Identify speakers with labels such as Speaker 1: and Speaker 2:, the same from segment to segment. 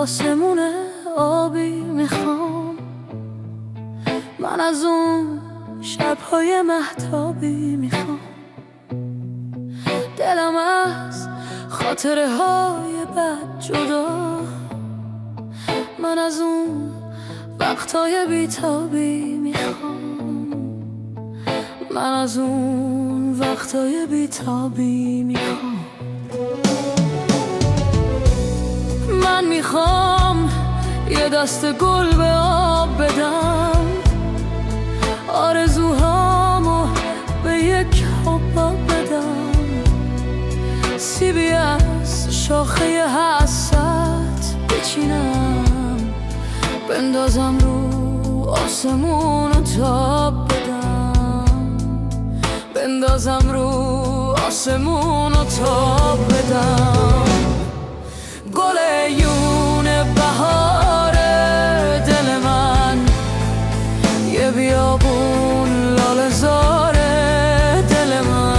Speaker 1: آسمون آبی میخوام، من از اون شبهای مهتابی میخوام. دلم از خاطره های بد جدا، من از اون وقتهای بیتابی میخوام. من از اون وقتهای بیتابی میخوام. من میخوام یه دست گل به آب بدم، آرزوهامو به یک حباب بدم، سیبی از شاخه حسرت بچینم، بندازم رو آسمون و تاب بدم، بندازم رو آسمون و تاب بدم. گل یون بهار دل من، یه بیابون لاله زار دل من.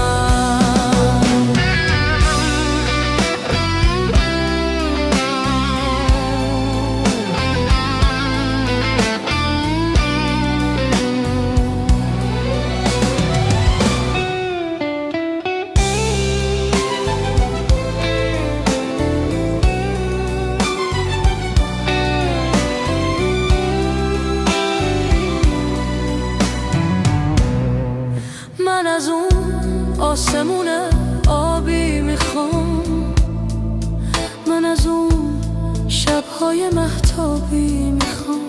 Speaker 1: من از اون آسمون آبی میخوام، من از اون شبهای مهتابی میخوام.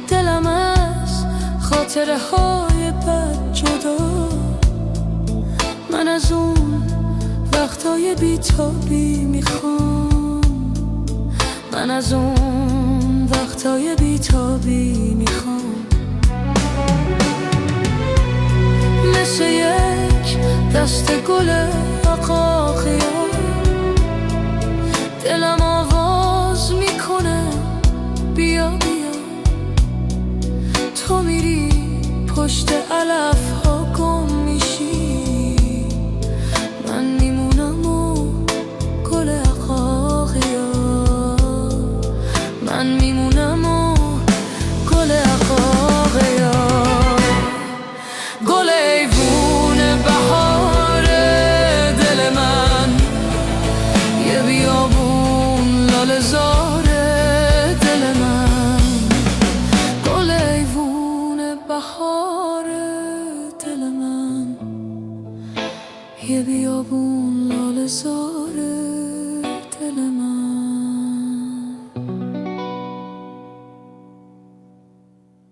Speaker 1: دلم از خاطره های بد جدا، من از اون وقتهای بیتابی میخوام. من از اون وقتهای بیتابی میخوام. مثل یک دست گل عقاقیا، دلم آواز میکنه بیا بیا. تو میری پشت علف ها گم میشی، من میمونم و گل عقاقیا، من میمونم و گل عقاقیا. گل ایوون بهار دل من، یه بیابون لاله زار دل من. گل ایوون بهار دل من، یه بیابون لاله زار